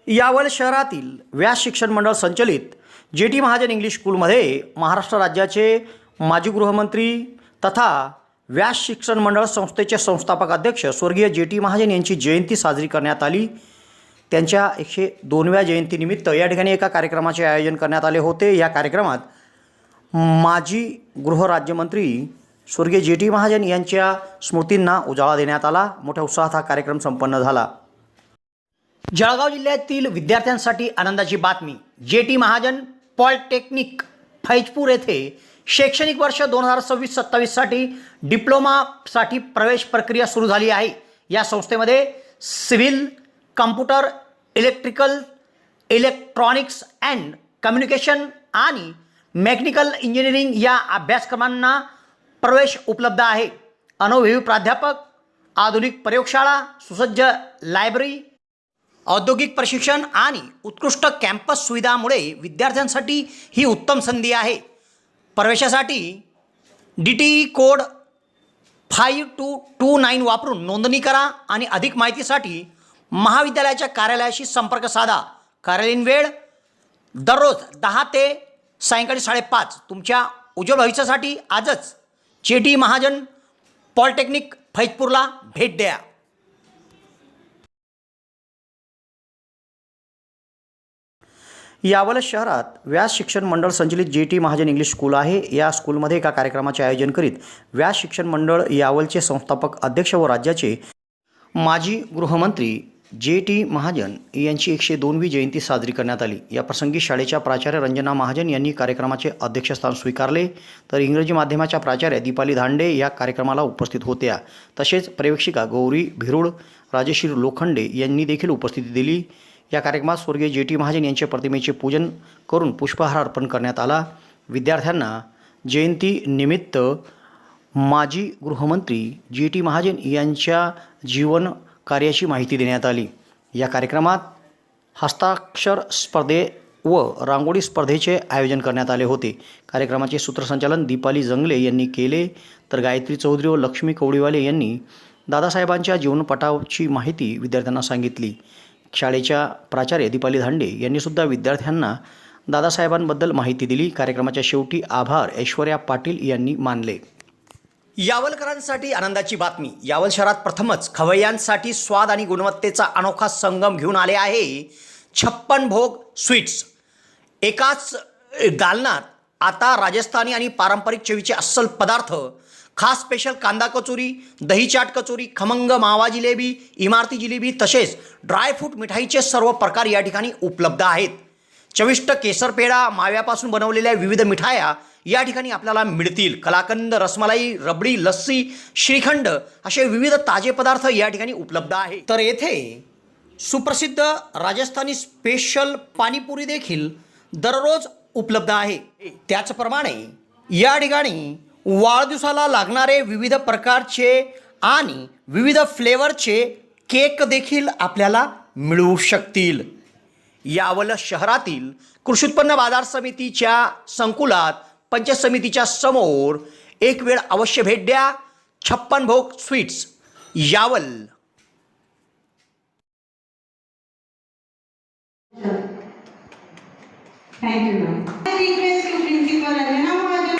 यावल शहरातील व्यास शिक्षण मंडळ संचलित जे.टी. महाजन इंग्लिश स्कूलमध्ये महाराष्ट्र राज्याचे माजी गृहमंत्री तथा व्यास शिक्षण मंडळ संस्थेचे संस्थापक अध्यक्ष स्वर्गीय जे.टी. महाजन यांची जयंती साजरी करण्यात आली। त्यांच्या 102व्या जयंतीनिमित्त या ठिकाणी एका कार्यक्रमाचे आयोजन करण्यात आले होते। या कार्यक्रमात माजी गृहराज्यमंत्री स्वर्गीय जे.टी. महाजन यांच्या स्मृतींना उजाळा देण्यात आला। मोठ्या उत्साहात हा कार्यक्रम संपन्न झाला। जळगाव जिल्ह्यातील विद्यार्थ्यांसाठी आनंदाची बातमी। जे.टी. महाजन पॉलिटेक्निक फैजपूर येथे शैक्षणिक वर्ष 2026-27 साठी डिप्लोमासाठी प्रवेश प्रक्रिया सुरू झाली आहे। या संस्थेमध्ये civil, computer, electrical, electronics and communication आणि मेकॅनिकल इंजिनिअरिंग या अभ्यासक्रमांना प्रवेश उपलब्ध आहे। अनुभवी प्राध्यापक, आधुनिक प्रयोगशाळा, सुसज्ज लायब्ररी, औद्योगिक प्रशिक्षण आणि उत्कृष्ट कॅम्पस सुविधांमुळे विद्यार्थ्यांसाठी ही उत्तम संधी आहे। प्रवेशासाठी DTE कोड 5229 वापरून नोंदणी करा आणि अधिक माहितीसाठी महाविद्यालयाच्या कार्यालयाशी संपर्क साधा। कार्यालयीन वेळ दररोज 10 ते सायंकाळी 5:30। तुमच्या उज्ज्वल भविष्यासाठी आजच जे.टी. महाजन पॉलिटेक्निक फैजपूरला भेट द्या। यावल शहरात व्यास शिक्षण मंडळ संचलित जे.टी. महाजन इंग्लिश स्कूल आहे। या स्कूलमध्ये एका कार्यक्रमाचे आयोजन करीत व्यास शिक्षण मंडळ यावलचे संस्थापक अध्यक्ष व राज्याचे माजी गृहमंत्री जे.टी. महाजन यांची 102वी जयंती साजरी करण्यात आली। या प्रसंगी शाळेच्या प्राचार्य रंजना महाजन यांनी कार्यक्रमाचे अध्यक्षस्थान स्वीकारले, तर इंग्रजी माध्यमाच्या प्राचार्य दीपाली धांडे या कार्यक्रमाला उपस्थित होत्या। तसेच पर्यवेक्षिका गौरी भिरुड, राजेश्री लोखंडे यांनी देखील उपस्थिती दिली। या कार्यक्रमात स्वर्गीय जे.टी. महाजन यांच्या प्रतिमेचे पूजन करून पुष्पहार अर्पण करण्यात आला। विद्यार्थ्यांना जयंतीनिमित्त माजी गृहमंत्री जे.टी. महाजन यांच्या जीवन कार्याची माहिती देण्यात आली। या कार्यक्रमात हस्ताक्षर स्पर्धे व रांगोळी स्पर्धेचे आयोजन करण्यात आले होते। कार्यक्रमाचे सूत्रसंचालन दीपाली जंगले यांनी केले, तर गायत्री चौधरी व लक्ष्मी कवडीवाले यांनी दादासाहेबांच्या जीवनपटाची माहिती विद्यार्थ्यांना सांगितली। शाळेच्या प्राचार्य दीपाली धांडे यांनी सुद्धा विद्यार्थ्यांना दादासाहेबांबद्दल माहिती दिली। कार्यक्रमाच्या शेवटी आभार ऐश्वर्या पाटील यांनी मानले। यावलकरांसाठी आनंदाची बातमी। यावल शहरात प्रथमच खवय्यांसाठी स्वाद आणि गुणवत्तेचा अनोखा संगम घेऊन आले आहे 56 भोग स्वीट्स। एकाच दालनात आता राजस्थानी आणि पारंपरिक चवीचे अस्सल पदार्थ, खास स्पेशल कांदा कचोरी, दही चाट कचोरी, खमंग मावा जिलेबी, इमारती जिलेबी तसेच ड्रायफ्रूट मिठाईचे सर्व प्रकार या ठिकाणी उपलब्ध आहेत। चविष्ट केसर पेढा, माव्यापासून बनवलेल्या विविध मिठाया या ठिकाणी आपल्याला मिळतील। कलाकंद, रसमलाई, रबडी, लस्सी, श्रीखंड असे विविध ताजे पदार्थ या ठिकाणी उपलब्ध आहेत। तर येथे सुप्रसिद्ध राजस्थानी स्पेशल पाणीपुरी देखील दररोज उपलब्ध आहे। त्याचप्रमाणे या ठिकाणी वाढदिवसाला लागणारे विविध प्रकारचे आणि विविध फ्लेवरचे केक देखील आपल्याला मिळू शकतील। यावल शहरातील कृषी उत्पन्न बाजार समितीच्या संकुलात पंचायत समितीच्या समोर एक वेळ अवश्य भेट द्या। 56 भोग स्वीट्स, यावल। Thank you ma'am. Request to principal Ranjana Mahajan.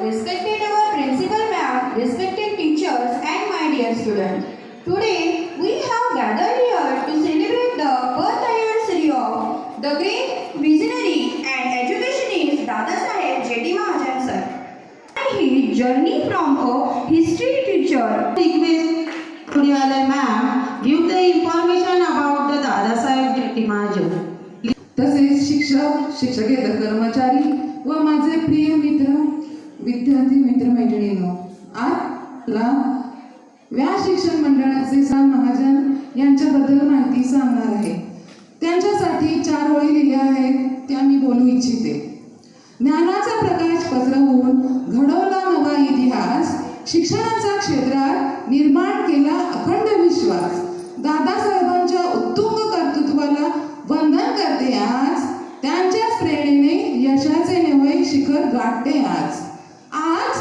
Respected our principal ma'am, respected teachers and my dear students. Today we have gathered here to celebrate the birth anniversary of the great visionary and educationist Dadasaheb J.T. Mahajan sir and his journey from a history teacher. Request Kudiyale ma'am give the information about the Dadasaheb J.T. Mahajan. तसेच शिक्षक, शिक्षकेतर कर्मचारी व माझे प्रिय मित्र विद्यार्थी मित्रमैत्रिणींनो, आपला व्यास शिक्षण मंडळाचे सा महाजन यांच्याबद्दल माहिती सांगणार आहे. त्यांच्यासाठी 4 ओळी लिहिल्या आहेत, त्या मी बोलू इच्छिते. ज्ञानाचा प्रकाश पसरवून घडवला नवा इतिहास, शिक्षणाच्या क्षेत्रात निर्माण केला अखंड विश्वास. दादासाहेबांच्या उत्तुंग कर्तृत्वाला वंदन करते आज, त्यांच्याच प्रेरणेने यशाचे नवे शिखर गाठते आज. आज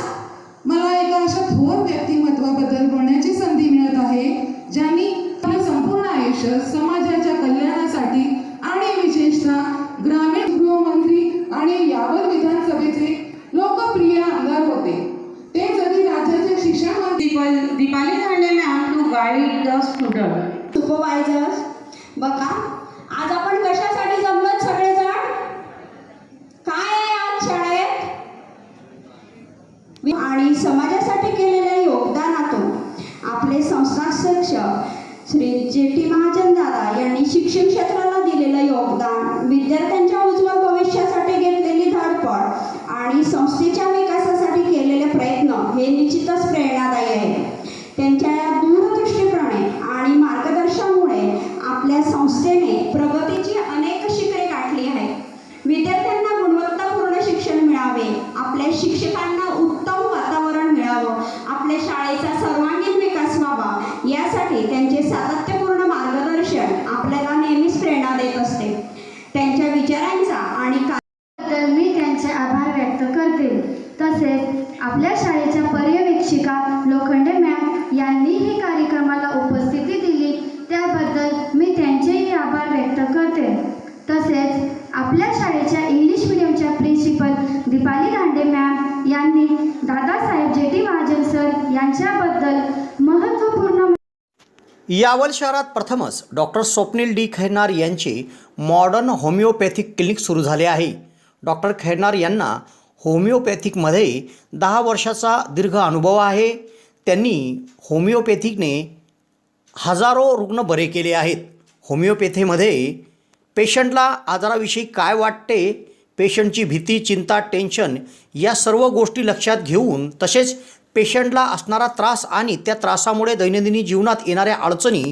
मला एका अशा थोर व्यक्तिमत्वाबद्दल बोलण्याची संधी मिळत आहे, ज्यांनी आपलं संपूर्ण आयुष्य समाजाच्या कल्याणासाठी आणि विशेषतः ग्रामीण गृहमंत्री आणि यावल विधानसभेचे लोकप्रिय आमदार होते. ते जरी राज्याचे शिक्षण मंत्री Deepali Dande ma'am to guide the student. Supervisors, बघा आज आपण कशासाठी जमलोत सगळेजण? काय आहे आज शाळेत? आणि समाजासाठी केलेल्या योगदानातून आपले संस्थाध्यक्ष श्री जे.टी. महाजन दादा यांनी शिक्षण क्षेत्राला दिलेलं योगदान, विद्यार्थ्यांच्या उज्ज्वल भविष्यासाठी घेतलेली धडपड आणि संस्थेच्या विकासासाठी केलेले प्रयत्न हे निश्चितच प्रेरणादायी आहे. त्यांच्या या दूरदृष्टीप्रमाणे आणि मार्गदर्शनामुळे आपल्या संस्थेने प्रगतीची अनेक शिखरे गाठली आहेत. विद्यार्थ्यांना गुणवत्तापूर्ण शिक्षण मिळावे, आपल्या शिक्षकांना उत्तम वातावरण मिळावं, आपल्या शाळेचा सर्वांगीण विकास व्हावा, यासाठी त्यांचे सातत्यपूर्ण मार्गदर्शन आपल्याला नेहमीच प्रेरणा देत असते. त्यांच्या विचारांचा आणि तर मी त्यांचे आभार व्यक्त करते. तसेच आपल्या शाळेच्या पर्यवेक्षिका लोखंडे मॅम यांनीही कार्यक्रमाला उपस्थिती दिली, त्याबद्दल मी त्यांचेही आभार व्यक्त करते. तसेच आपल्या शाळेच्या English मीडियमच्या principal Deepali Dande ma'am यांनी दादासाहेब जे.टी. महाजन सर यांच्याबद्दल महत्त्वपूर्ण यावल शहरात प्रथमच डॉक्टर स्वप्नील डी खैरनार यांचे मॉडर्न होमिओपॅथिक क्लिनिक सुरू झाले आहे. डॉक्टर खैरनार यांना होमिओपॅथिकमध्ये 10 वर्षाचा दीर्घ अनुभव आहे. त्यांनी होमिओपॅथिकने हजारो रुग्ण बरे केले आहेत. होमिओपॅथीमध्ये पेशंटला आजाराविषयी काय वाटते, पेशंटची भीती, चिंता, टेन्शन या सर्व गोष्टी लक्षात घेऊन, तसेच पेशंटला असणारा त्रास आणि त्या त्रासामुळे दैनंदिन जीवनात येणाऱ्या अडचणी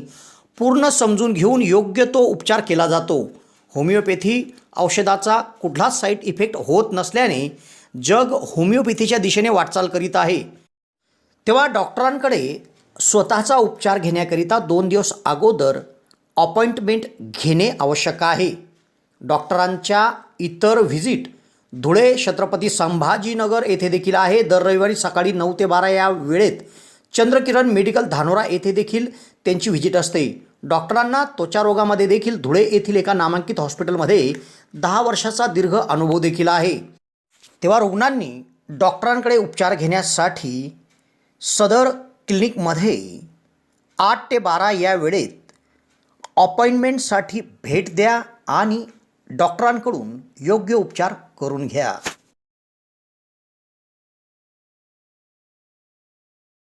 पूर्ण समजून घेऊन योग्य तो उपचार केला जातो. होमिओपॅथी औषधाचा कुठलाच साईड इफेक्ट होत नसल्याने जग होमिओपॅथीच्या दिशेने वाटचाल करीत आहे. तेव्हा डॉक्टरांकडे स्वतःचा उपचार घेण्याकरिता 2 दिवस अगोदर अपॉइंटमेंट घेणे आवश्यक आहे. डॉक्टरांच्या इतर व्हिजिट धुळे, छत्रपती संभाजीनगर येथे देखील आहे. दर रविवारी सकाळी 9 ते 12 या वेळेत चंद्रकिरण मेडिकल धानोरा येथे देखील त्यांची व्हिजिट असते. डॉक्टरांना त्वचा रोगामध्ये देखील धुळे येथील एका नामांकित हॉस्पिटलमध्ये 10 वर्षाचा दीर्घ अनुभव देखील आहे. तेव्हा रुग्णांनी डॉक्टरांकडे उपचार घेण्यासाठी सदर क्लिनिकमध्ये 8 ते 12 या वेळेत अपॉइंटमेंटसाठी भेट द्या आणि डॉक्टरांकडून योग्य उपचार करून घ्या.